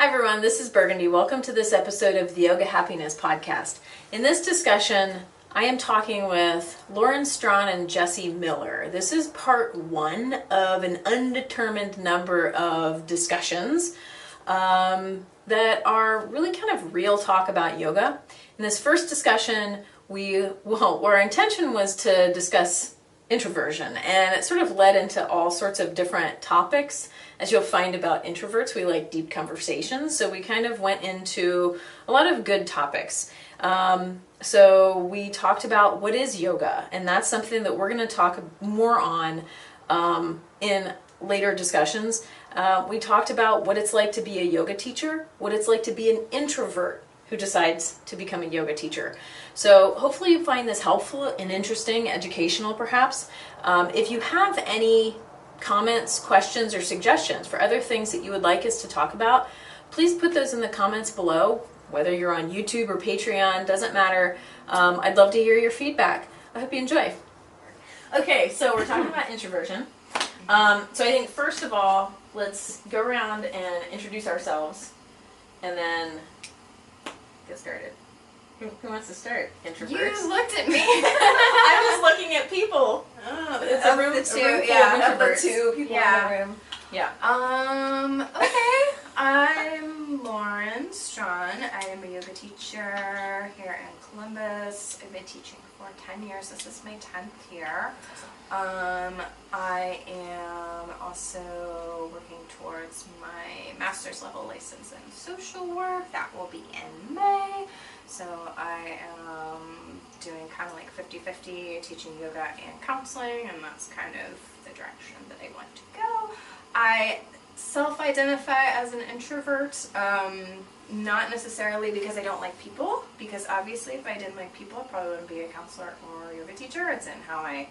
Hi everyone, this is Burgundy. Welcome to this episode of the Yoga Happiness Podcast. In this discussion, I am talking with Lauren Strawn and Jesse Miller. This is part one of an undetermined number of discussions that are really kind of real talk about yoga. In this first discussion, our intention was to discuss introversion, and it sort of led into all sorts of different topics. As you'll find about introverts, we like deep conversations, so we kind of went into a lot of good topics. So we talked about what is yoga, and that's something that we're going to talk more on in later discussions. We talked about what it's like to be a yoga teacher, what it's like to be an introvert who decides to become a yoga teacher. So hopefully you find this helpful and interesting, educational perhaps. If you have any comments, questions, or suggestions for other things that you would like us to talk about, please put those in the comments below, whether you're on YouTube or Patreon, doesn't matter. I'd love to hear your feedback. I hope you enjoy. Okay, so we're talking about introversion. So I think first of all, let's go around and introduce ourselves and then get started. Who wants to start? Introverts? You looked at me. I was looking at people. Oh, it's of the two people in the room. Yeah. Okay. I'm Lauren Strawn. I am a yoga teacher here in Columbus. I've been teaching for 10 years. This is my 10th year. I am also working towards my master's level license in social work. That will be in May. So I am doing kind of like 50-50 teaching yoga and counseling, and that's kind of the direction that I want to go. I self-identify as an introvert, not necessarily because I don't like people, because obviously if I didn't like people, I probably wouldn't be a counselor or a yoga teacher. It's in how I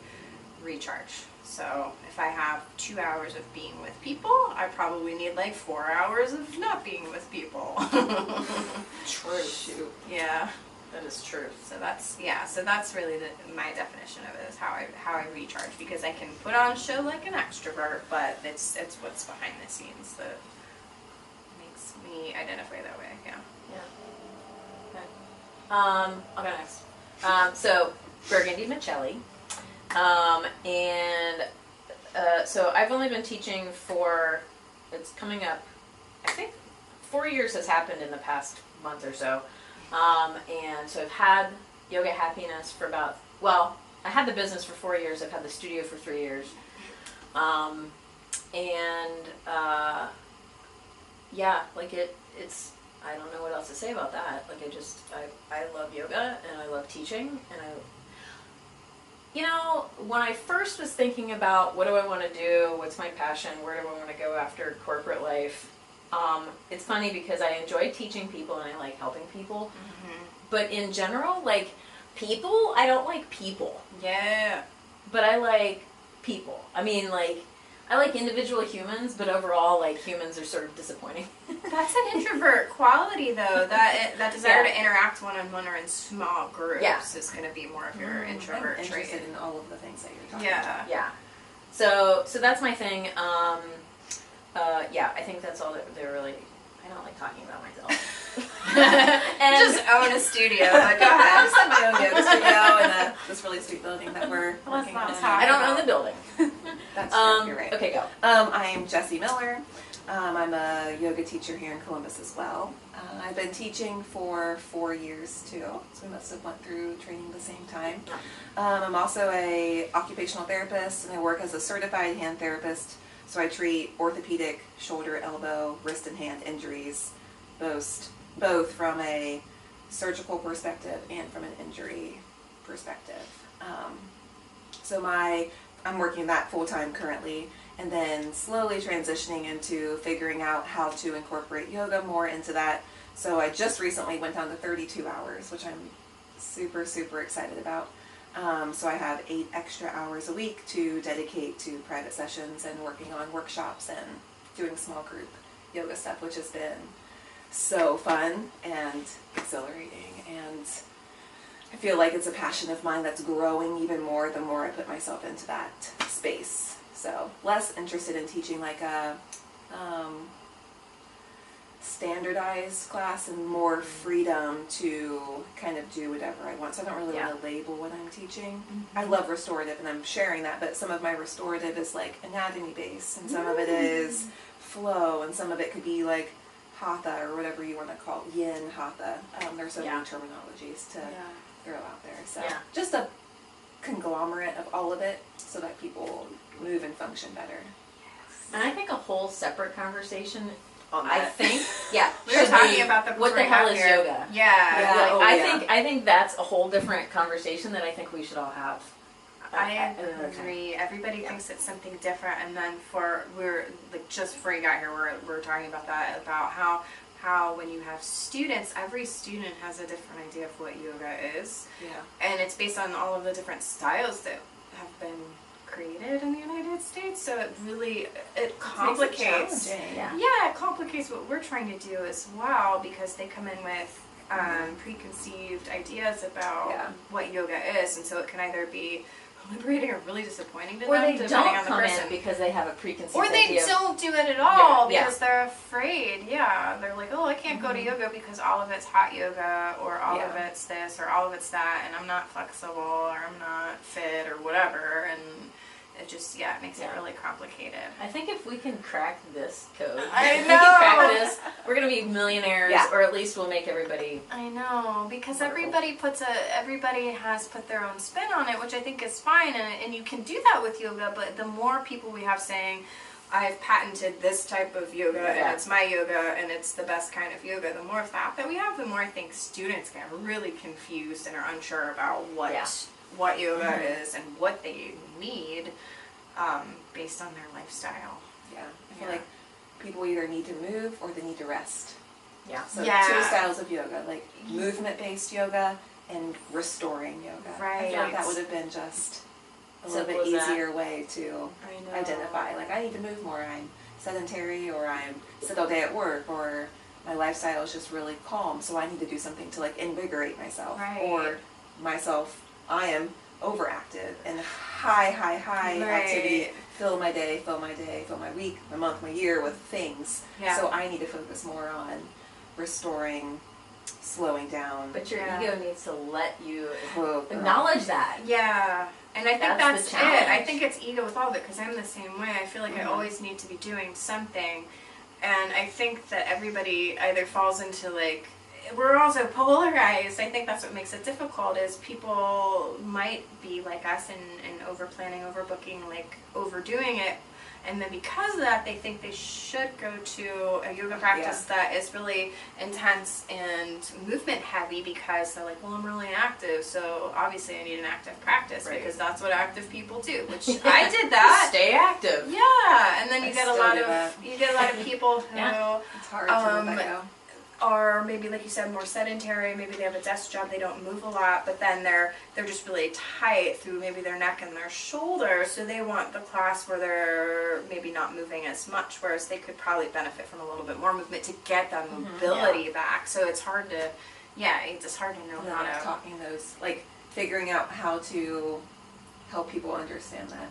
recharge. So if I have 2 hours of being with people, I probably need like 4 hours of not being with people. True. Shoot. Yeah. That is true. So that's really my definition of it, is how I recharge, because I can put on a show like an extrovert, but it's what's behind the scenes that makes me identify that way. Yeah. Yeah. Okay. I'll go next. So Burgundy Michelli. So I've only been teaching for, it's coming up, I think 4 years has happened in the past month or so. And so I've had Yoga Happiness for I had the business for 4 years. I've had the studio for 3 years. It's, I don't know what else to say about that. Like I love yoga and I love teaching, and when I first was thinking about what do I want to do, what's my passion, where do I want to go after corporate life, it's funny because I enjoy teaching people and I like helping people. Mm-hmm. But in general, I don't like people. Yeah. But I like people. I mean, I like individual humans, but overall, humans are sort of disappointing. That's an introvert quality, though. That desire to interact one-on-one or in small groups is going to be more of your introvert trait. I'm interested in all of the things that you're talking about. Yeah. So that's my thing. I think that's all that they're really. I don't like talking about myself. And just own a studio. But go ahead. I just have my own yoga studio in this really sweet building that we're working on. I don't own the building. That's true. You're right. Okay, go. I'm Jesse Miller. I'm a yoga teacher here in Columbus as well. I've been teaching for 4 years too, so we must have went through training the same time. I'm also a occupational therapist, and I work as a certified hand therapist. So I treat orthopedic, shoulder, elbow, wrist, and hand injuries, both from a surgical perspective and from an injury perspective. I'm working that full-time currently, and then slowly transitioning into figuring out how to incorporate yoga more into that. So I just recently went down to 32 hours, which I'm super, super excited about. So I have 8 extra hours a week to dedicate to private sessions and working on workshops and doing small group yoga stuff, which has been so fun and exhilarating, and I feel like it's a passion of mine that's growing even more the more I put myself into that space. So less interested in teaching like a standardized class and more freedom to kind of do whatever I want. So I don't really want to label what I'm teaching. I love restorative, and I'm sharing that, but some of my restorative is like anatomy based, and some of it is flow, and some of it could be like hatha or whatever you want to call it, yin, hatha. There's so many terminologies to throw out there. So just a conglomerate of all of it so that people move and function better. And I think a whole separate conversation on I that. think, We were talking about that. What the hell is yoga? I think that's a whole different conversation that I think we should all have. I agree. Everybody thinks it's something different, and then we're like just before you got here, we're talking about that, about how when you have students, every student has a different idea of what yoga is. Yeah. And it's based on all of the different styles that have been created in the United States, so it complicates. It complicates what we're trying to do as well, because they come in with preconceived ideas about what yoga is, and so it can either be liberating or really disappointing to them, depending on the person, because they have a preconceived or they idea. don't do it at all because they're afraid. They're like, oh, I can't go to yoga because all of it's hot yoga, or all of it's this, or all of it's that, and I'm not flexible, or I'm not fit, or whatever, and it just, it makes it really complicated. I think if we can crack this code, I know. If we can crack this, we're going to be millionaires, or at least we'll make everybody. I know, because wonderful. everybody has put their own spin on it, which I think is fine, and you can do that with yoga, but the more people we have saying, I've patented this type of yoga, and it's my yoga, and it's the best kind of yoga, the more of that we have, the more I think students get really confused and are unsure about what yoga is and what they need based on their lifestyle. I feel like people either need to move or they need to rest. So two styles of yoga, like movement-based yoga and restoring yoga. I feel like that would have been just a little bit easier way to identify. Like, I need to move more. I'm sedentary, or I'm sit all day at work, or my lifestyle is just really calm, so I need to do something to like invigorate myself. Or I am overactive and high activity, fill my day, fill my week, my month, my year with things. So I need to focus more on restoring, slowing down. But your ego needs to let you acknowledge that. And I think that's it. I think it's ego with all of it, because I'm the same way. I feel like I always need to be doing something, and I think that everybody either falls into like, we're also polarized. I think that's what makes it difficult, is people might be like us and over planning, overbooking, like overdoing it, and then because of that they think they should go to a yoga practice that is really intense and movement heavy, because they're like, well, I'm really active, so obviously I need an active practice, because that's what active people do, which I did that. Stay active. And then you get a lot of people who it's hard to let go. Are maybe, like you said, more sedentary. Maybe they have a desk job, they don't move a lot, but then they're just really tight through maybe their neck and their shoulders, so they want the class where they're maybe not moving as much, whereas they could probably benefit from a little bit more movement to get that mobility back. So it's hard to it's hard to know how to talking those, like figuring out how to help people understand that.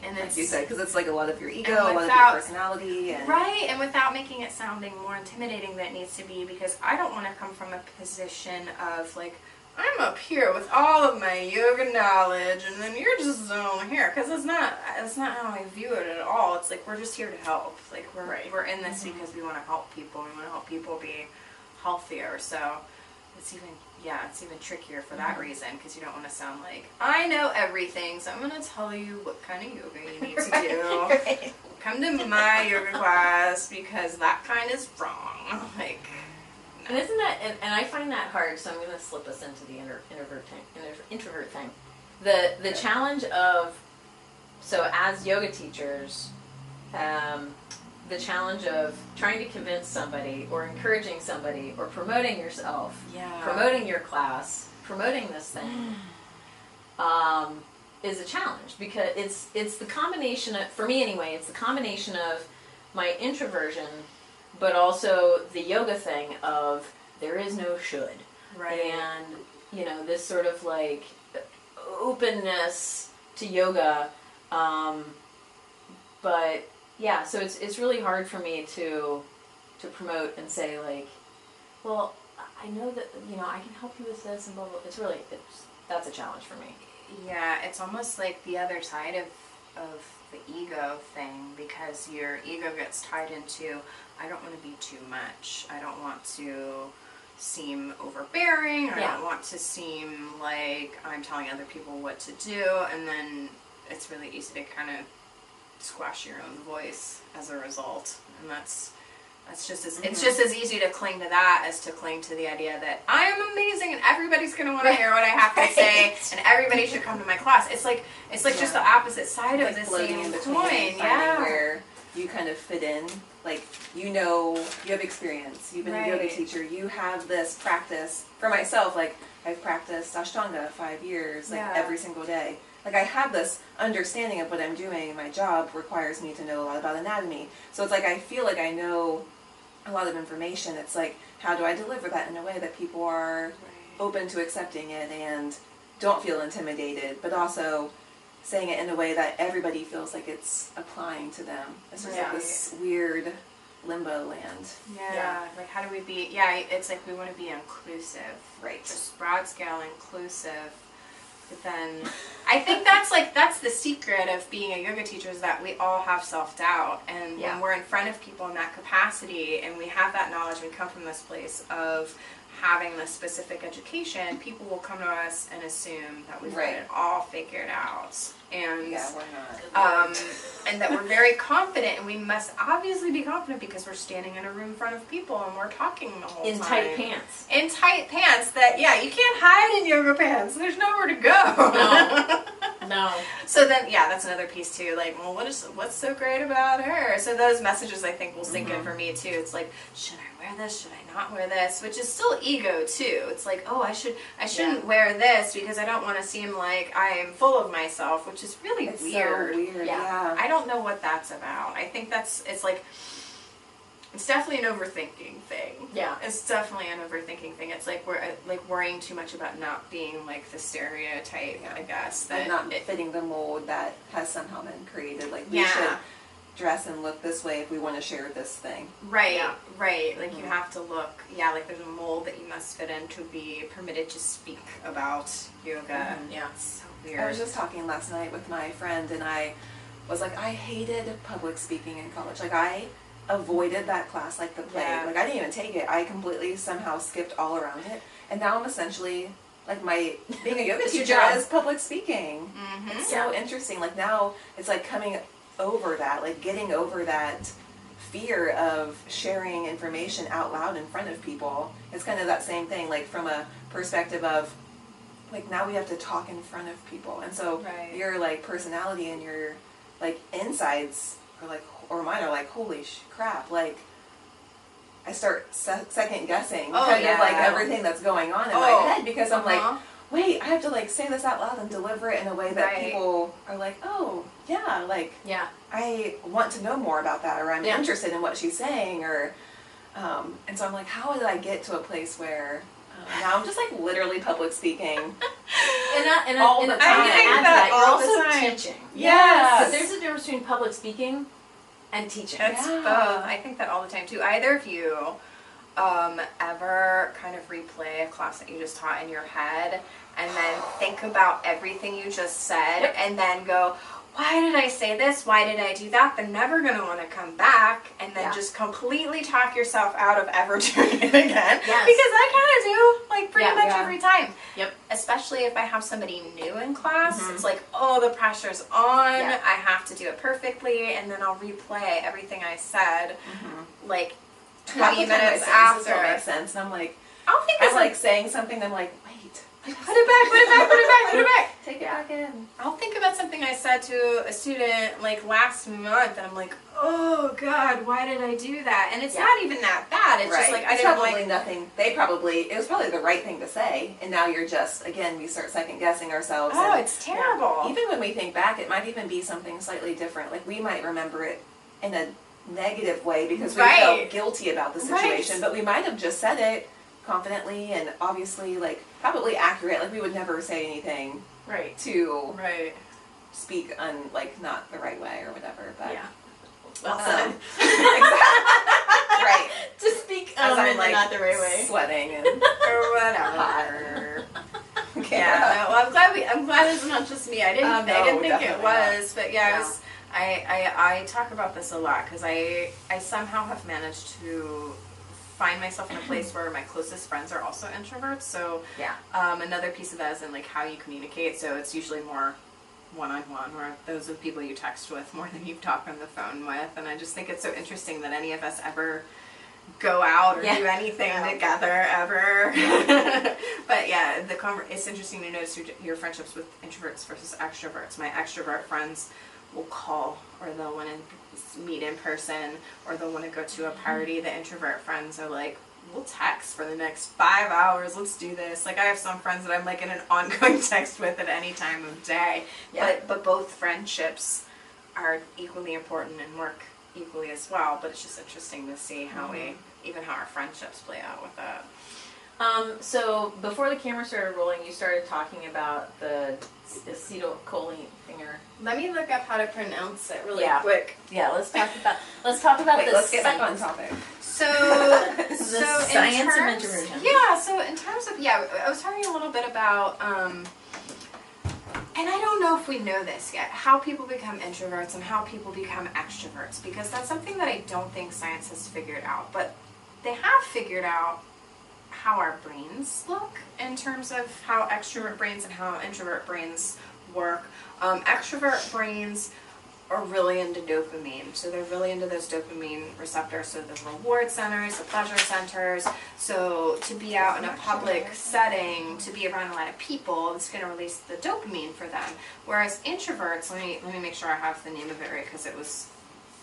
And like it's, you said, because it's like a lot of your ego, a lot of your personality. And and without making it sounding more intimidating than it needs to be, because I don't want to come from a position of like, I'm up here with all of my yoga knowledge, and then you're just down here, because it's not how I view it at all. It's like, we're just here to help. Like, we're in this because we want to help people. We want to help people be healthier. So it's even trickier for that reason, because you don't want to sound like, I know everything, so I'm going to tell you what kind of yoga you need to do. Come to my yoga class, because that kind is wrong. Like, and isn't that, and I find that hard, so I'm going to slip us into the introvert thing. The challenge of, so as yoga teachers, the challenge of trying to convince somebody, or encouraging somebody, or promoting yourself, promoting your class, promoting this thing, is a challenge, because it's the combination of, for me anyway, it's the combination of my introversion, but also the yoga thing of there is no should, and this sort of like openness to yoga, but. Yeah, so it's really hard for me to to promote and say like, well, I know that, you know, I can help you with this and blah, blah. That's a challenge for me. Yeah, it's almost like the other side of the ego thing, because your ego gets tied into, I don't want to be too much. I don't want to seem overbearing. I don't want to seem like I'm telling other people what to do. And then it's really easy to kind of squash your own voice as a result. And that's just as it's just as easy to cling to that as to cling to the idea that I am amazing and everybody's going to want to hear what I have to say and everybody should come to my class. It's like just the opposite side of the same coin. Yeah, where you kind of fit in. Like, you know, you have experience. You've been a yoga teacher. You have this practice. For myself, like, I've practiced Ashtanga 5 years, like every single day. Like, I have this understanding of what I'm doing. My job requires me to know a lot about anatomy. So it's like I feel like I know a lot of information. It's like, how do I deliver that in a way that people are open to accepting it and don't feel intimidated, but also saying it in a way that everybody feels like it's applying to them. It's just like this weird limbo land. Yeah, like how do we be, it's like we want to be inclusive. Right. Just broad scale inclusive. But then I think that's the secret of being a yoga teacher, is that we all have self-doubt. And when we're in front of people in that capacity and we have that knowledge, we come from this place of having this specific education, people will come to us and assume that we've got it all figured out. And we're not. And that we're very confident, and we must obviously be confident because we're standing in a room in front of people and we're talking the whole time. In tight pants. In tight pants that, you can't hide in yoga pants. There's nowhere to go. No. So then, that's another piece too. Like, well, what's so great about her? So those messages, I think, will sink in for me too. It's like, should I wear this? Should I not wear this? Which is still ego too. It's like, oh, I shouldn't wear this because I don't want to seem like I am full of myself, which is really weird. So weird. Yeah. I don't know what that's about. I think it's definitely an overthinking thing. Yeah. It's definitely an overthinking thing. It's like we're like worrying too much about not being like the stereotype, I guess. That and not fitting the mold that has somehow been created. Like, we should dress and look this way if we want to share this thing. Right, right. Like, you have to look, like there's a mold that you must fit in to be permitted to speak about yoga. Yeah. It's so weird. I was just talking last night with my friend, and I was like, I hated public speaking in college. Like, I avoided that class like the plague. Like, I didn't even take it. I completely somehow skipped all around it. And now I'm essentially, like, being a yoga teacher is public speaking. It's so interesting. Like, now it's like coming over that, like getting over that fear of sharing information out loud in front of people. It's kind of that same thing, like from a perspective of, like, now we have to talk in front of people. And so your, like, personality and your, like, insides are like, or mine are like, holy crap, like, I start second guessing kind of like everything that's going on in my head, because I'm like, wait, I have to like say this out loud and deliver it in a way that people are like, oh yeah, like, I want to know more about that, or I'm interested in what she's saying, or and so I'm like, how did I get to a place where now I'm just like literally public speaking and all the time. You're also teaching. Yes. So there's a difference between public speaking and teaching. It's both. I think that all the time too. Either of you ever kind of replay a class that you just taught in your head and then think about everything you just said and then go, why did I say this? Why did I do that? They're never going to want to come back, and then just completely talk yourself out of ever doing it again. Because I kind of do, like, pretty much every time. Yep. Especially if I have somebody new in class, it's like, oh, the pressure's on. I have to do it perfectly, and then I'll replay everything I said, like, 20 minutes after. It makes sense, and I'm like, I'm like saying something, and I'm like, wait. Put it back. Take it back in. I'll think about something I said to a student like last month, and I'm like, oh God, why did I do that? And it's not even that bad. It's just like I didn't probably nothing. It was probably the right thing to say, and now you're just, again, we start second guessing ourselves. Oh, and it's terrible. Even when we think back, it might even be something slightly different. Like, we might remember it in a negative way because we felt guilty about the situation, but we might have just said it confidently and obviously, like, probably accurate. Like, we would never say anything to speak like not the right way or whatever. But well said. Right. To speak As I'm in like not the right way. sweating and or whatever. Yeah, no, I'm glad it's not just me. I didn't think it was, but yeah, I talk about this a lot because I somehow have managed to find myself in a place where my closest friends are also introverts. So another piece of that is in like how you communicate. So it's usually more one-on-one, or those are the people you text with more than you talk on the phone with. And I just think it's so interesting that any of us ever go out or do anything together ever. But yeah, it's interesting to notice your friendships with introverts versus extroverts. My extrovert friends will call, or they'll want to meet in person, or they'll want to go to a party. The introvert friends are like, we'll text for the next 5 hours, let's do this. Like I have some friends that I'm like in an ongoing text with at any time of day. But both friendships are equally important and work equally as well. But it's just interesting to see how how our friendships play out with that. So before the camera started rolling, you started talking about the acetylcholine thinger. Let me look up how to pronounce it really quick. Yeah, let's talk about Wait, this. let's get back on topic. So science of introversion. Yeah, so in terms of, I was talking a little bit about, and I don't know if we know this yet, how people become introverts and how people become extroverts, because that's something that I don't think science has figured out, but they have figured out how our brains look in terms of how extrovert brains and how introvert brains work. Extrovert brains are really into dopamine, so they're really into those dopamine receptors, so the reward centers, the pleasure centers. So to be out in a public setting, to be around a lot of people, it's going to release the dopamine for them. Whereas introverts, let me make sure I have the name of it right, because it's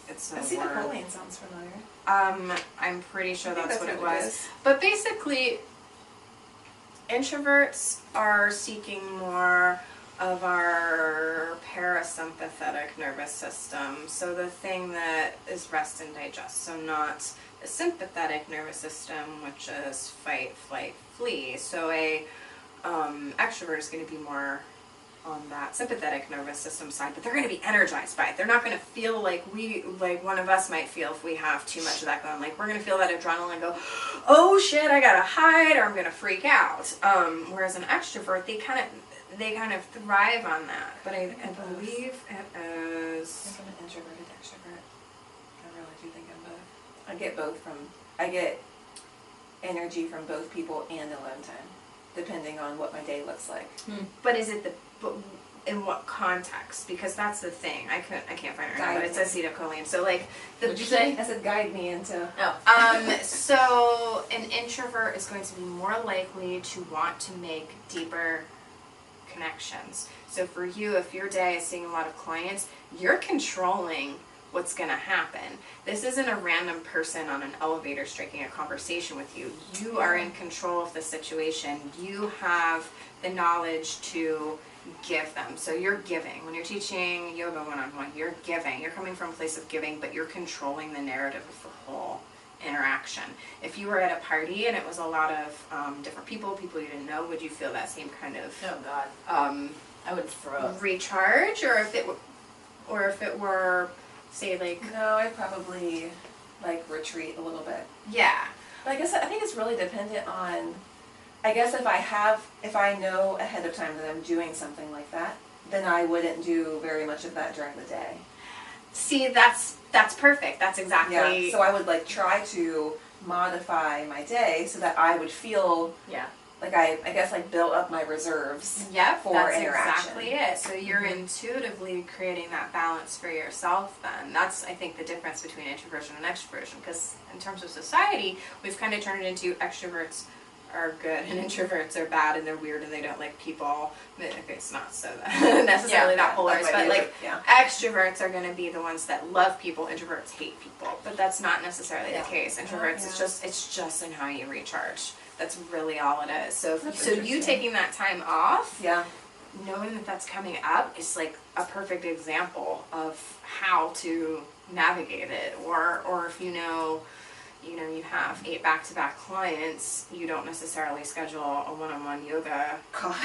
a word. Acetylcholine sounds familiar. I'm pretty sure that's what it was. But basically, introverts are seeking more of our parasympathetic nervous system. So the thing that is rest and digest. So not the sympathetic nervous system, which is fight, flight, flee. So a extrovert is going to be more on that sympathetic nervous system side, but they're going to be energized by it. They're not going to feel like one of us might feel if we have too much of that going. Like we're going to feel that adrenaline go, oh shit, I gotta hide, or I'm going to freak out. Whereas an extrovert, they kind of thrive on that. But I believe it is. I'm an introverted extrovert. I really do think I'm both. I get energy from both people and alone time, depending on what my day looks like. But is it but in what context? Because that's the thing. I can't find it right now, but it's acetylcholine. So like What'd you say? I said guide me into. So an introvert is going to be more likely to want to make deeper connections. So for you, if your day is seeing a lot of clients, you're controlling what's going to happen. This isn't a random person on an elevator striking a conversation with you. You are in control of the situation. You have the knowledge to give them. So you're giving. When you're teaching yoga one-on-one, you're giving. You're coming from a place of giving, but you're controlling the narrative of the whole interaction. If you were at a party and it was a lot of different people you didn't know, would you feel that same kind of I would throw up. recharge, or if it were say like No, I'd probably like retreat a little bit. Yeah. But I think it's really dependent on, I guess if I know ahead of time that I'm doing something like that, then I wouldn't do very much of that during the day. See, that's perfect. That's exactly. Yeah. So I would like try to modify my day so that I would feel like I guess like build up my reserves for that's interaction. Exactly it. So you're intuitively creating that balance for yourself then. That's, I think, the difference between introversion and extroversion, because in terms of society, we've kind of turned it into extroverts are good and introverts are bad and they're weird and they don't like people. Okay, it's not so necessarily that polarized, but like extroverts are going to be the ones that love people, introverts hate people, but that's not necessarily the case. Introverts, it's just in how you recharge. That's really all it is. So you taking that time off, knowing that that's coming up is like a perfect example of how to navigate it. Or if you know you have 8 back-to-back clients, you don't necessarily schedule a one-on-one yoga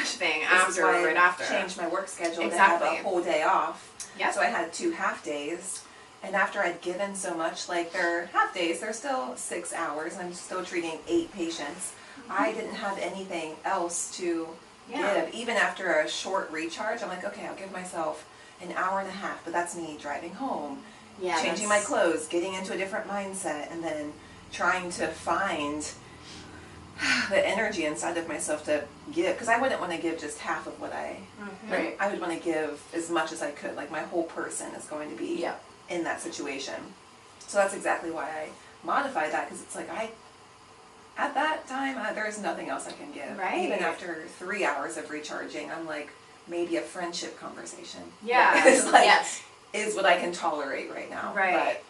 thing right after. Change my work schedule to have a whole day off. So I had 2 half days, And after I'd given so much, like they're half days, they're still 6 hours, I'm still treating 8 patients. I didn't have anything else to give. Even after a short recharge, I'm like, okay, I'll give myself an hour and a half, but that's me driving home, changing my clothes, getting into a different mindset, and then trying to find the energy inside of myself to give, because I wouldn't want to give just half of what I, Right. I would want to give as much as I could, like my whole person is going to be in that situation. So that's exactly why I modified that, because it's like at that time, there's nothing else I can give. Right. Even after 3 hours of recharging, I'm like, maybe a friendship conversation. Yeah. Is like, Yes. is what I can tolerate right now. Right.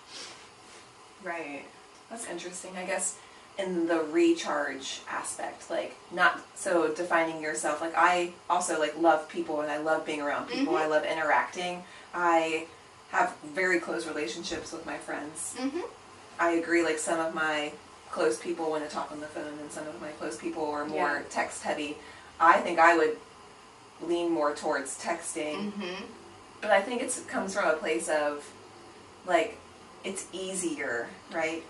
But Right. that's interesting, I guess, in the recharge aspect, like not so defining yourself. Like I also like love people and I love being around people. I love interacting. I have very close relationships with my friends. I agree, like some of my close people want to talk on the phone and some of my close people are more text heavy. I think I would lean more towards texting. But I think it comes from a place of like it's easier, right?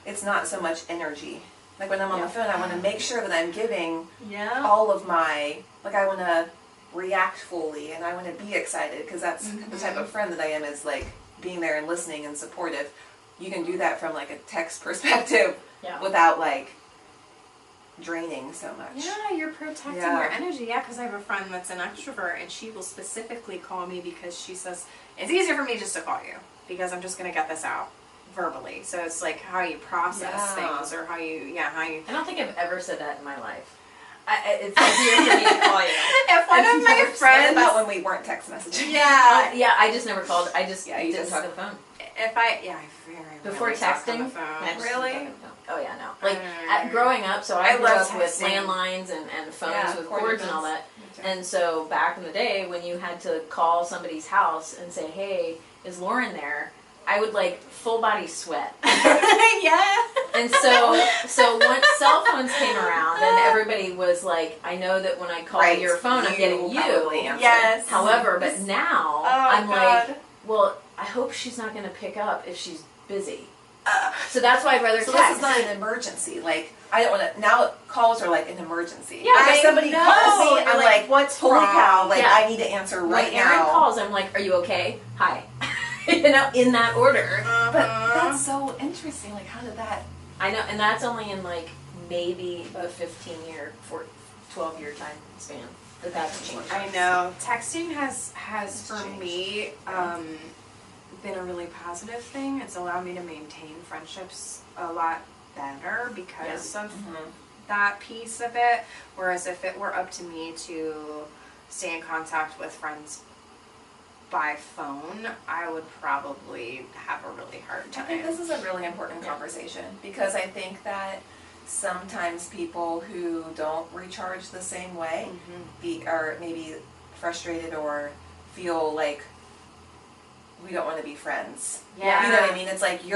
It's not so much energy. Like when I'm on the phone, I want to make sure that I'm giving all of my, like I want to react fully and I want to be excited, because that's the type of friend that I am, is like being there and listening and supportive. You can do that from like a text perspective without like draining so much. Yeah, you're protecting your energy. Yeah, because I have a friend that's an extrovert and she will specifically call me because she says, it's easier for me just to call you because I'm just going to get this out verbally. So it's like how you process things or how you. I don't think I've ever said that in my life. It's easier for me to call you. If one of my friends. About when we weren't text messaging. I just never called. I just you didn't just talk on the phone. I very Before rarely talk texting? on the phone. I just Really? didn't talk on the phone. Oh yeah, no. Like growing up, so I grew love up with texting. landlines and phones with corded cords and all phones. that. And so back in the day, when you had to call somebody's house and say, "Hey, is Lauren there?" I would like full body sweat. And so once cell phones came around, and everybody was like, "I know that when I call your phone, I'm getting you." Yes. However, but now I'm like, well, I hope she's not going to pick up if she's busy. So that's why I'd rather So text. this is not an emergency. Like I don't want to. Now calls are like an emergency. Yeah, If I somebody know. calls me, I'm You're like, what's holy wrong? cow! Like Yeah. I need to answer right when Erin now. calls, I'm like, "Are you okay? Hi." You know, in that order. But that's so interesting. Like, how did that? I know, and that's only in like maybe a 12-year time span that's changed. I know. Texting has for me been a really positive thing. It's allowed me to maintain friendships a lot better because of that piece of it. Whereas if it were up to me to stay in contact with friends by phone, I would probably have a really hard I time. think this is a really important conversation, because I think that sometimes people who don't recharge the same way are maybe frustrated or feel like we don't want to be friends. Yeah. You know what I mean? It's like we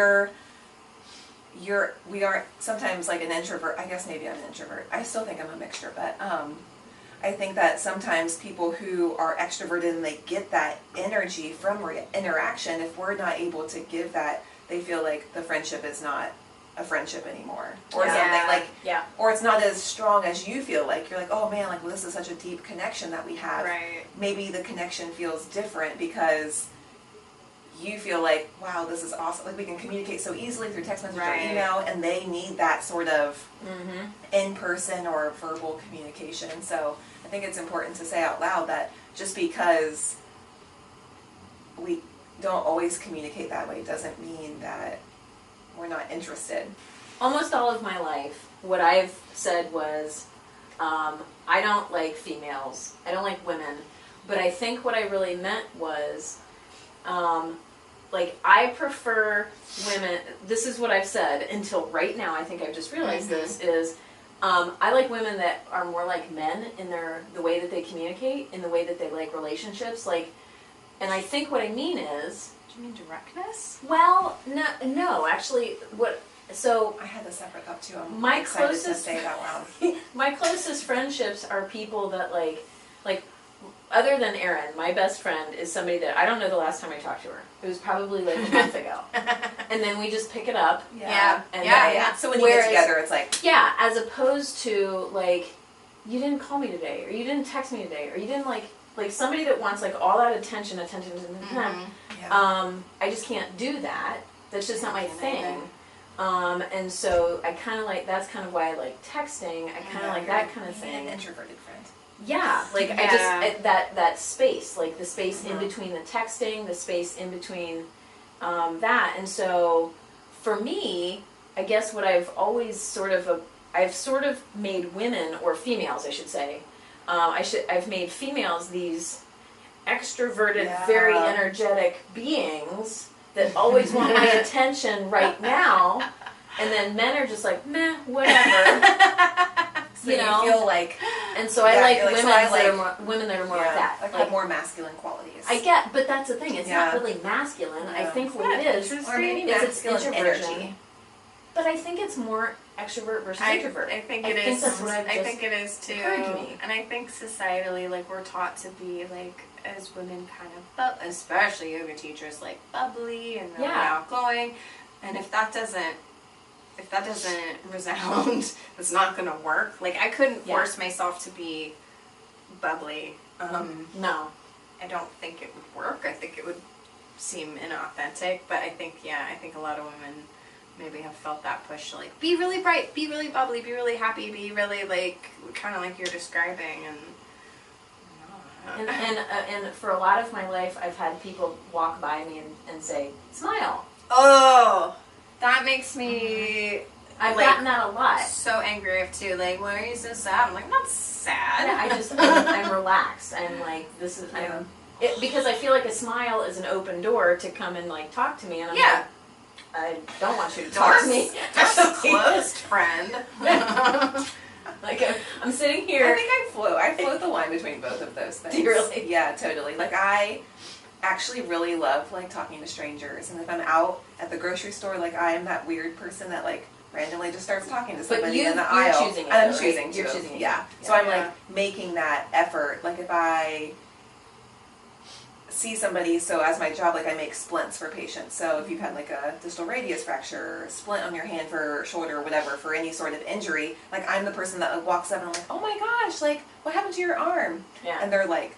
aren't sometimes like an introvert. I guess maybe I'm an introvert. I still think I'm a mixture, but I think that sometimes people who are extroverted and they get that energy from interaction, if we're not able to give that, they feel like the friendship is not a friendship anymore, or something like, or it's not as strong as you feel like. You're like, oh man, like, well, this is such a deep connection that we have. Right. Maybe the connection feels different because you feel like, wow, this is awesome. Like we can communicate so easily through text message or email, and they need that sort of in-person or verbal communication. So I think it's important to say out loud that just because we don't always communicate that way doesn't mean that we're not interested. Almost all of my life, what I've said was, I don't like females. I don't like women. But I think what I really meant was, like, I prefer women. This is what I've said until right now. I think I've just realized this is, I like women that are more like men in the way that they communicate, in the way that they like relationships. Like, and I think what I mean is, Do you mean directness? well, no, actually, so I had to separate up too. I'm my excited closest to say it out loud. my closest friendships are people that like other than Erin, my best friend is somebody that I don't know the last time I talked to her. It was probably like a month ago. And then we just pick it up. Yeah. And Yeah. So when you get together, it's like... Yeah, as opposed to, like, you didn't call me today, or you didn't text me today, or you didn't, like somebody that wants, like, all that attention. I just can't do that. That's just not my thing. And so I kind of like, that's kind of why I like texting. I kind of like that kind of thing. An introverted friend. Yeah, like I just, that space, like the space in between the texting, the space in between that. And so for me, I guess what I've always I've sort of made women, or females I should say, I've made females these extroverted, very energetic beings that always want my attention right now, and then men are just like, meh, whatever. So you feel like, and so I like women that are more like that, like have more masculine qualities. I get, but that's the thing. It's not really masculine. I think what it is, or maybe masculine energy. But I think it's more extrovert versus introvert. I think it is. That's what I think it is too. Occurred to me. And I think societally, like, we're taught to be like, as women, kind of, especially yoga teachers, like bubbly and really outgoing. And if that doesn't resound, it's not going to work. Like, I couldn't force myself to be bubbly. No. I don't think it would work. I think it would seem inauthentic. But I think a lot of women maybe have felt that push to, like, be really bright, be really bubbly, be really happy, be really, like, kind of like you're describing. And for a lot of my life, I've had people walk by me and say, smile. Oh, that makes me... I've gotten that a lot. So angry too. Like, why are you so sad? I'm like, I'm not sad. Yeah, I'm relaxed. I'm like, this is... because I feel like a smile is an open door to come and, like, talk to me. And I'm like, I don't want you to talk to me. Door's a closed, friend. Like, I'm sitting here. I think I float the line between both of those things. Do you really? Yeah, totally. Like, I actually really love, like, talking to strangers. And if I'm out at the grocery store, like, I am that weird person that, like, randomly just starts talking to somebody in the aisle. You're choosing it. I'm choosing to. You're choosing it. Yeah. So I'm, like, making that effort. Like, if I see somebody, so as my job, like, I make splints for patients. So if you've had, like, a distal radius fracture, or a splint on your hand for shoulder or whatever, for any sort of injury, like, I'm the person that walks up and I'm like, oh my gosh, like, what happened to your arm? Yeah. And they're like,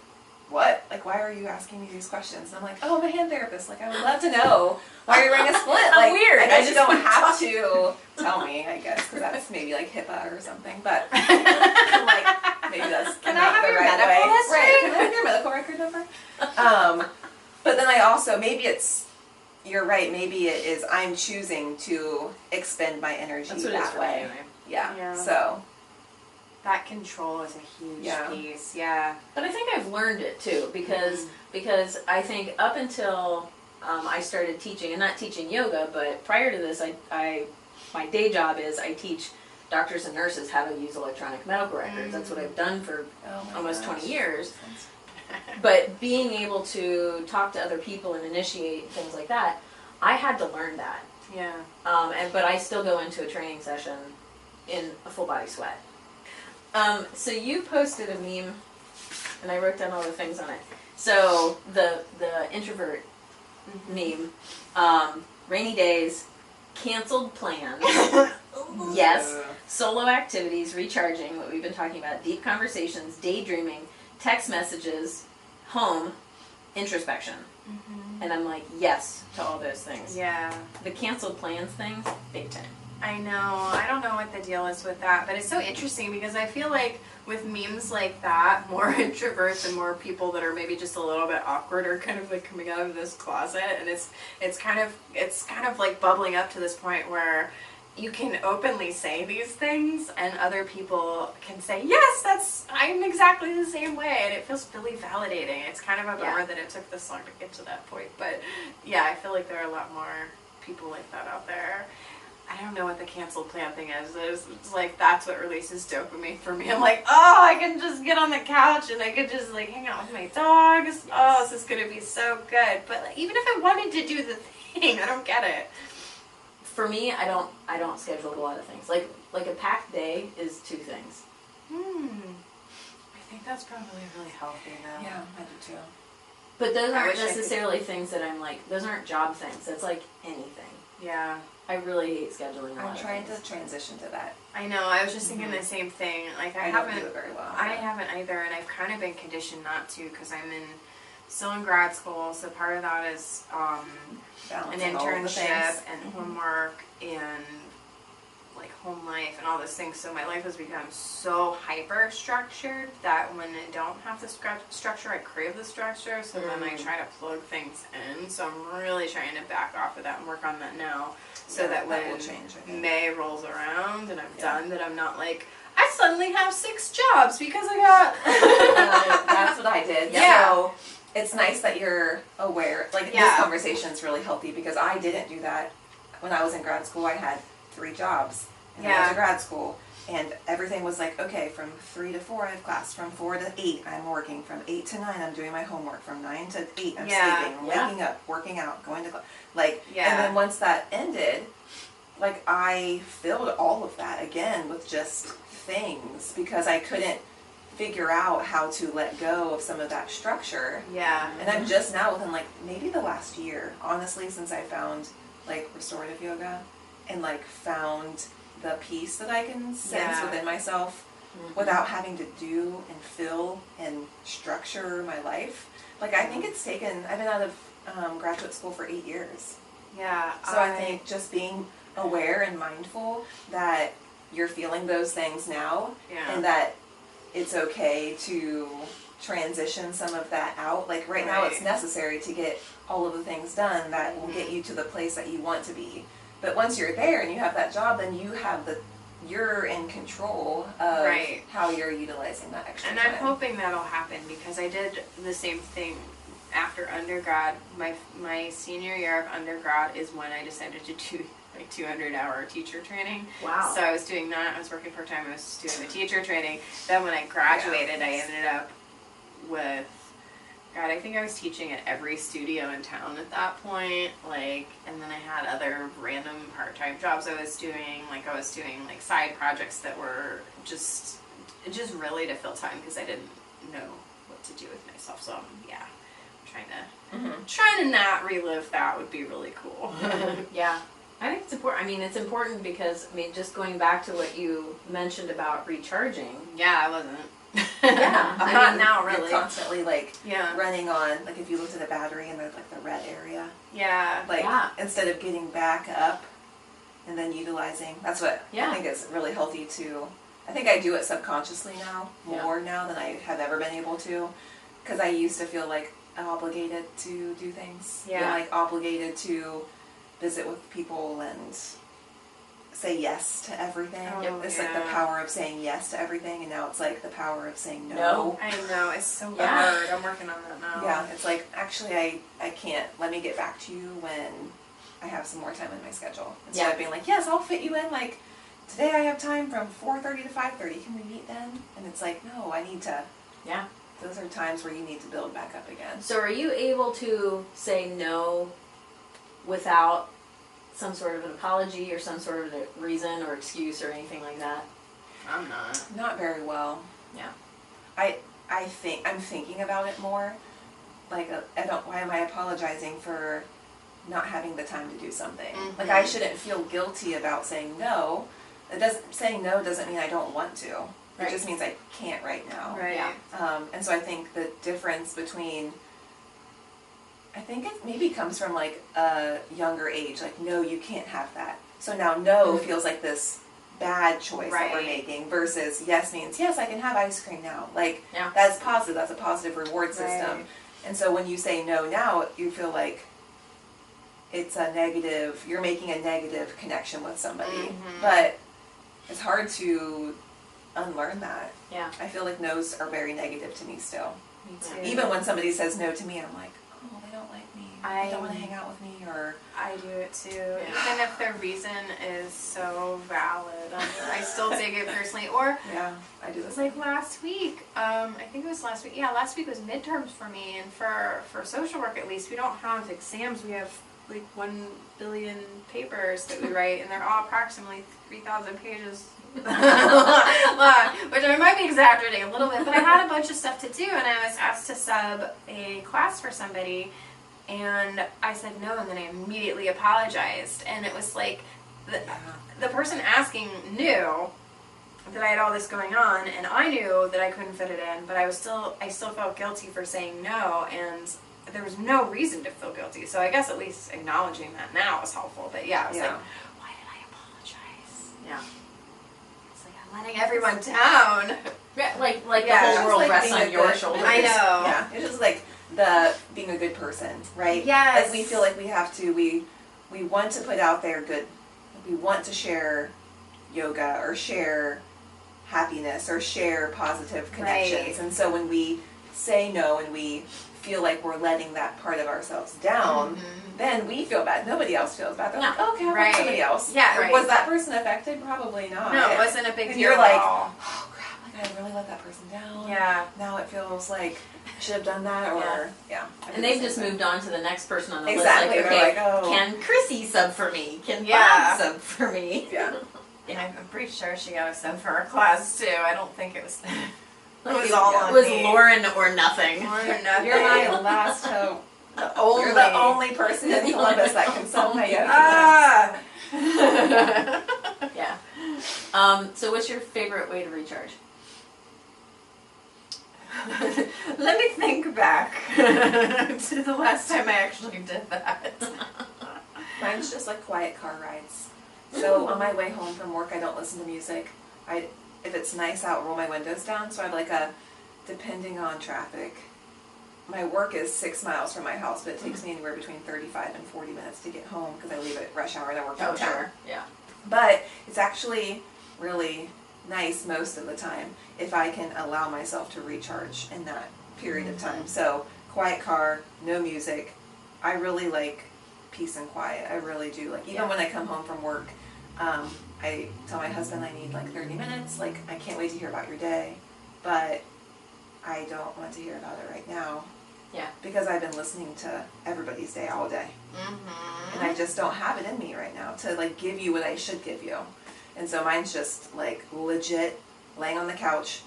what? Like, why are you asking me these questions? And I'm like, oh, I'm a hand therapist. Like, I would love to know why you're wearing a splint. Like, weird. I just don't have to tell me, I guess, because that's maybe like HIPAA or something. But I'm like, maybe that's Can not I have the your right medical way. history? Right. Can I have your medical record number? But then I also, maybe it's, you're right, maybe it is I'm choosing to expend my energy that way. Anyway. Yeah. So. That control is a huge piece, But I think I've learned it too, because I think up until I started teaching, and not teaching yoga, but prior to this, my day job is I teach doctors and nurses how to use electronic medical records. That's what I've done for almost 20 years. But being able to talk to other people and initiate things like that, I had to learn that. Yeah. But I still go into a training session in a full body sweat. So you posted a meme, and I wrote down all the things on it. So the introvert meme, rainy days, canceled plans, yes, solo activities, recharging, what we've been talking about, deep conversations, daydreaming, text messages, home, introspection. And I'm like, yes to all those things. Yeah. The canceled plans things, big time. I know. I don't know what the deal is with that, but it's so interesting because I feel like with memes like that, more introverts and more people that are maybe just a little bit awkward are kind of like coming out of this closet, and it's kind of like bubbling up to this point where you can openly say these things and other people can say, yes, I'm exactly the same way, and it feels really validating. It's kind of a bummer that it took this long to get to that point, but yeah, I feel like there are a lot more people like that out there. I don't know what the canceled plan thing is. It's like, that's what releases dopamine for me. I'm like, oh, I can just get on the couch and I could just like hang out with my dogs. Yes. Oh, this is going to be so good. But like, even if I wanted to do the thing, I don't get it. For me, I don't schedule a lot of things. Like a packed day is two things. I think that's probably really healthy though. Yeah, I do too. But those I aren't wish I could- necessarily things that I'm like, those aren't job things. That's like anything. Yeah. I really hate scheduling a lot I'm of trying things. to transition to that. I know, I was just thinking the same thing. Like, I don't haven't, do it very well. I haven't either, and I've kind of been conditioned not to because I'm still in grad school, so part of that is an Balancing all of the internship things. and homework and like home life and all those things. So my life has become so hyper structured that when I don't have the structure, I crave the structure. So then I try to plug things in. So I'm really trying to back off of that and work on that now, so that when will change, I think. May rolls around and I'm done, that I'm not like, I suddenly have 6 jobs because I got. That's what I did. Yeah. So it's nice that you're aware. Like, this conversation is really healthy because I didn't do that when I was in grad school. I had 3 jobs. And I went to grad school. And everything was like, okay, from 3 to 4 I have class. From 4 to 8 I'm working. From 8 to 9 I'm doing my homework. From 9 to 8 I'm sleeping, I'm waking up, working out, going to class. Like, and then once that ended, like, I filled all of that again with just things because I couldn't figure out how to let go of some of that structure. Yeah. And I'm just now within like maybe the last year, honestly, since I found like restorative yoga and like found the peace that I can sense within myself without having to do and fill and structure my life. Like, I think it's taken, I've been out of graduate school for 8 years. Yeah. So I think just being aware and mindful that you're feeling those things now and that it's okay to transition some of that out. Like, right now it's necessary to get all of the things done that will get you to the place that you want to be. But once you're there and you have that job, then you're in control of how you're utilizing that extra time. And I'm hoping that'll happen because I did the same thing after undergrad. My senior year of undergrad is when I decided to do like 200-hour teacher training. Wow. So I was doing that. I was working part-time. I was doing the teacher training. Then when I graduated, I ended up with, God, I think I was teaching at every studio in town at that point. Like, and then I had other random part-time jobs I was doing. Like, I was doing like side projects that were just really to fill time because I didn't know what to do with myself. So yeah, I'm trying to not relive that would be really cool. Yeah. I think it's important. I mean, it's important because, I mean, just going back to what you mentioned about recharging. Yeah, I wasn't. Yeah. Not now, really. You're constantly like Yeah. running on, like if you looked at a battery and there's like the red area, Yeah. like instead of getting back up and then utilizing, that's what I think is really healthy to, I think I do it subconsciously now, more now than I have ever been able to, because I used to feel like obligated to do things. Yeah. Like obligated to visit with people and say yes to everything. It's like the power of saying yes to everything, and now it's like the power of saying no. I know, it's so hard. I'm working on that now. Yeah, it's like, actually I can't, let me get back to you when I have some more time in my schedule. Instead of being like, yes, I'll fit you in, like, today I have time from 4:30 to 5:30, can we meet then? And it's like, no, I need to, those are times where you need to build back up again. So are you able to say no without some sort of an apology or some sort of a reason or excuse or anything like that? I'm not. Not very well. Yeah. I think, I'm thinking about it more. Like, why am I apologizing for not having the time to do something? Like, I shouldn't feel guilty about saying no. Saying no doesn't mean I don't want to. It just means I can't right now. Right. Yeah. And so I think the difference between, I think it maybe comes from like a younger age, like, no, you can't have that. So now no feels like this bad choice that we're making versus yes means, yes, I can have ice cream now. Like, that's positive, that's a positive reward system. And so when you say no now, you feel like it's a negative, you're making a negative connection with somebody. But it's hard to unlearn that. Yeah. I feel like no's are very negative to me still. Me too. Even when somebody says no to me, I'm like, oh, they don't like me. They don't want to hang out with me, or... I do it too. Even if their reason is so valid, I still take it personally. Or yeah, I do this. Like last week, I think it was last week. Yeah, last week was midterms for me, and for social work at least, we don't have exams. We have like 1 billion papers that we write, and they're all approximately 3,000 pages long, which I might be exaggerating a little bit, but I had a bunch of stuff to do, and I was asked to sub a class for somebody, and I said no, and then I immediately apologized, and it was like the person asking knew that I had all this going on, and I knew that I couldn't fit it in, but I still felt guilty for saying no, and there was no reason to feel guilty. So I guess at least acknowledging that now is helpful. But yeah, I was like, why did I apologize? Yeah. It's like I'm letting everyone down. Yeah, like the whole world rests on your shoulders. I know. Yeah, it's just like the being a good person, right? Yes. Like we feel like we have to. We want to put out there good. We want to share yoga or share happiness or share positive connections, and so when we say no and we feel like we're letting that part of ourselves down, then we feel bad. Nobody else feels bad. They're like, okay, I'll find somebody else. Yeah, Was that person affected? Probably not. No, it wasn't a big and deal. You're like, at all. oh crap, like I really let that person down. Yeah. Now it feels like I should have done that, or And they've just moved on to the next person on the exactly. list. Like, okay, like, can Chrissy sub for me? Can Bob sub for me? Yeah. Yeah, I'm pretty sure she got a sub for her class too. I don't think it was. It was all on me. Lauren or nothing. Lauren or nothing. You're my last hope. You're the only person in Columbus that can sub my yoga. Yeah. So what's your favorite way to recharge? Let me think back to the last time I actually did that. Mine's just like quiet car rides. So on my way home from work, I don't listen to music. If it's nice out, roll my windows down. So I have like depending on traffic, my work is 6 miles from my house, but it takes me anywhere between 35 and 40 minutes to get home because I leave at rush hour and I work downtown. Sure. Yeah. But it's actually really nice most of the time if I can allow myself to recharge in that period of time. So quiet car, no music. I really like peace and quiet. I really do. Like even when I come home from work, I tell my husband I need like 30 minutes. Like I can't wait to hear about your day, but I don't want to hear about it right now. Yeah. Because I've been listening to everybody's day all day. And I just don't have it in me right now to like give you what I should give you. And so mine's just like legit laying on the couch,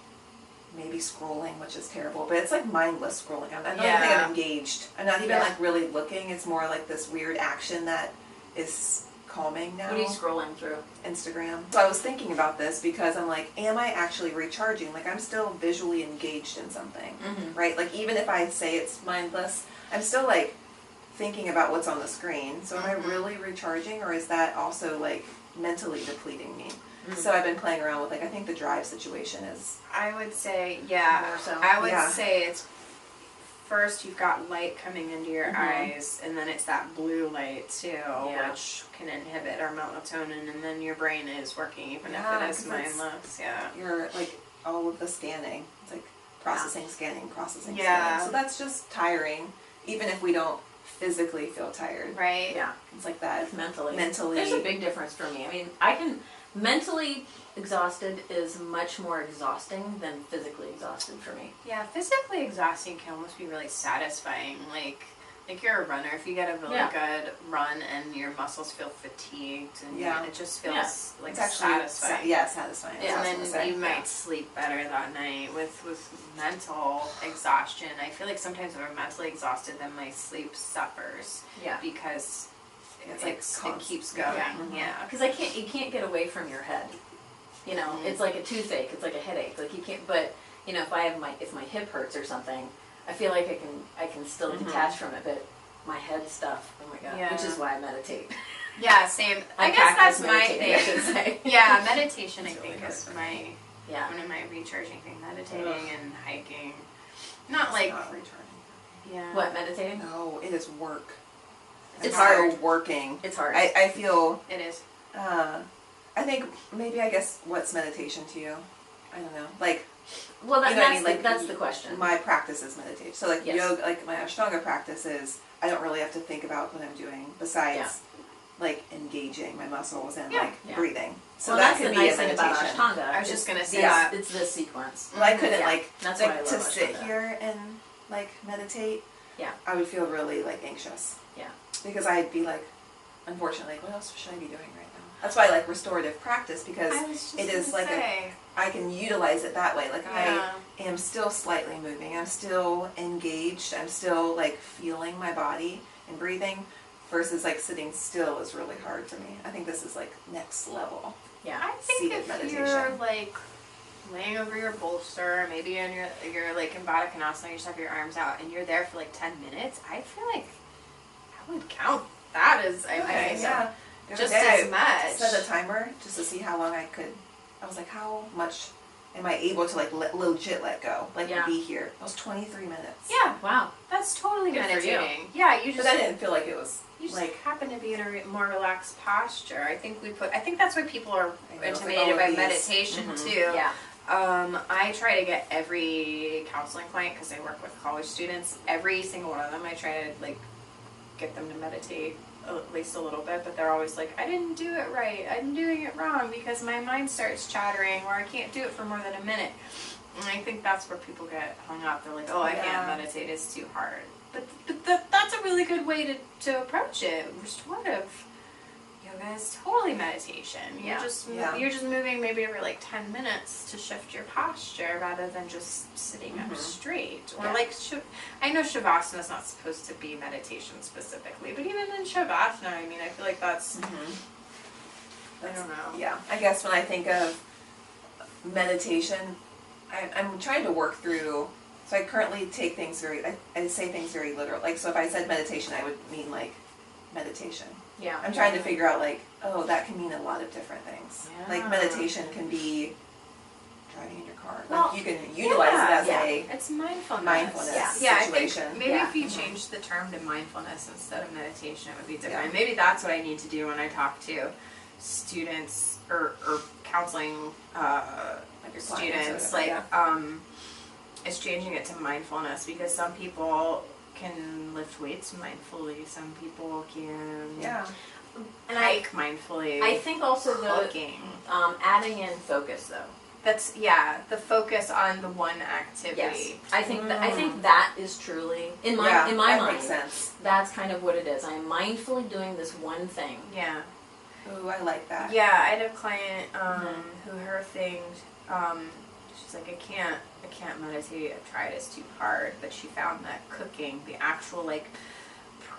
maybe scrolling, which is terrible, but it's like mindless scrolling. I don't even think I'm engaged. I'm not even like really looking. It's more like this weird action that is calming now. What are you scrolling through? Instagram. So I was thinking about this because I'm like, am I actually recharging? Like I'm still visually engaged in something, right? Like even if I say it's mindless, I'm still like thinking about what's on the screen. So am I really recharging, or is that also like mentally depleting me? So I've been playing around with like, I think the drive situation is. I would say, more so. I would say it's first you've got light coming into your eyes, and then it's that blue light too, which can inhibit our melatonin, and then your brain is working even if it is mindless. You're like all of the scanning. It's like processing, scanning, processing, Yeah. scanning. So that's just tiring, even if we don't physically feel tired. Right. Yeah. It's like that. Mentally. Mentally. There's a big difference for me. I mean, I can mentally exhausted is much more exhausting than physically exhausted for me. Yeah, physically exhausting can almost be really satisfying. Like you're a runner, if you get a really good run and your muscles feel fatigued, and it just feels like it's actually satisfying. Satisfying. And then you might sleep better that night. With mental exhaustion, I feel like sometimes when I'm mentally exhausted, then my sleep suffers. Yeah. Because it's it keeps going. Yeah. Because you can't get away from your head. You know, it's like a toothache. It's like a headache. Like you can't. But you know, if my hip hurts or something, I feel like I can still detach from it. But my head stuff, oh my god, which is why I meditate. Yeah, same. I guess that's my thing. Yeah, meditation I think is my one of my recharging things. Meditating and hiking. Not recharging. Yeah. What, meditating? No, it is work. It's hard. Working. It's hard. I feel it is. I think I guess what's meditation to you? I don't know. Like, well, that's the question. My practice is meditation. So like yoga, like my Ashtanga practice is, I don't really have to think about what I'm doing besides like engaging my muscles and breathing. So that could be nice a meditation. Thing about Ashtanga. I was just gonna say that. It's the sequence. Well, I couldn't that's why I love to Ashtanga. sit here and like meditate. Yeah. I would feel really like anxious. Yeah. because I'd be like, unfortunately, like, what else should I be doing right now? That's why I like restorative practice, because it is like I can utilize it that way. Like I am still slightly moving. I'm still engaged. I'm still like feeling my body and breathing, versus like sitting still is really hard for me. I think this is like next level. Yeah, I think if you're like laying over your bolster, maybe in you're like in Baddha Konasana, you just have your arms out, and you're there for like 10 minutes, I feel like I would count that as just as much. Set a timer just to see how long I could. I was like, how much am I able to like legit let go, like be here? That was 23 minutes. Yeah, wow, that's totally good meditating. Yeah, you just. But I didn't feel like it was. You just like happen to be in a more relaxed posture. I think that's why people are intimidated by meditation too. Yeah. I try to get every counseling client, because I work with college students, every single one of them, I try to like get them to meditate at least a little bit, but they're always like, I didn't do it right, I'm doing it wrong because my mind starts chattering, or I can't do it for more than a minute. And I think that's where people get hung up. They're like, oh, I can't meditate, it's too hard. But that's a really good way to approach it. Restorative yoga is totally meditation. You're just moving maybe every like 10 minutes to shift your posture, rather than just sitting up straight. Or like, I know Shavasana is not supposed to be meditation specifically, but even in Shavasana, I mean, I feel like that's I don't know. Yeah, I guess when I think of meditation, I'm trying to work through. So I currently take things I say things very literal. Like, so if I said meditation, I would mean like meditation. Yeah. I'm trying to figure out like, oh, that can mean a lot of different things. Yeah. Like meditation can be driving in your car. Well, like you can utilize it as it's mindfulness. Situation. I think maybe if you change the term to mindfulness instead of meditation, it would be different. Maybe that's what I need to do when I talk to students or counseling like your students. Is changing it to mindfulness, because some people can lift weights mindfully, some people can hike mindfully. I think also cooking. Adding in focus though. That's the focus on the one activity. Yes, I think that is truly in my mind. Makes sense. That's kind of what it is. I'm mindfully doing this one thing. Yeah. Ooh, I like that. Yeah, I had a client who her thing. She's like, I can't meditate. I've tried, it's too hard. But she found that cooking, the actual like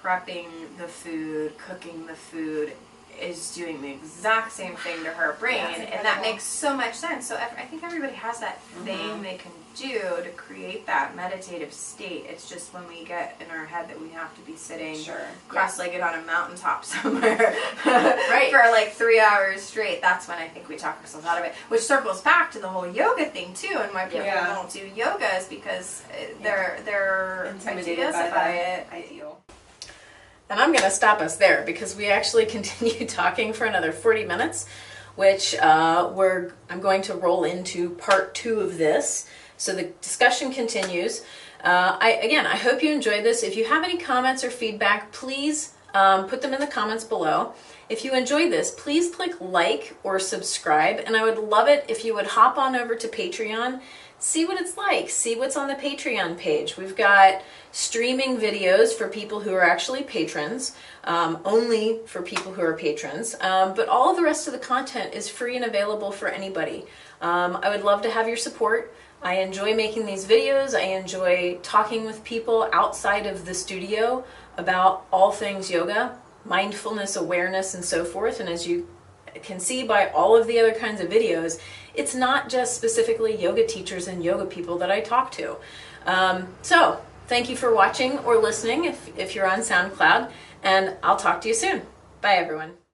prepping the food, cooking the food, is doing the exact same thing to her brain, and that makes so much sense. So I think everybody has that thing they can do to create that meditative state. It's just when we get in our head that we have to be sitting cross-legged on a mountaintop somewhere for like 3 hours straight, that's when I think we talk ourselves out of it, which circles back to the whole yoga thing too, and why people don't do yoga is because they're intimidated by it. Ideal. And I'm going to stop us there, because we actually continue talking for another 40 minutes, which I'm going to roll into part 2 of this. So the discussion continues. I hope you enjoyed this. If you have any comments or feedback, please put them in the comments below. If you enjoyed this, please click like or subscribe, and I would love it if you would hop on over to Patreon. See what it's like. See what's on the Patreon page. We've got streaming videos for people who are actually patrons, only for people who are patrons, but all of the rest of the content is free and available for anybody. I would love to have your support. I enjoy making these videos. I enjoy talking with people outside of the studio about all things yoga, mindfulness, awareness, and so forth. And as you can see by all of the other kinds of videos, it's not just specifically yoga teachers and yoga people that I talk to. So thank you for watching or listening if you're on SoundCloud, and I'll talk to you soon. Bye everyone.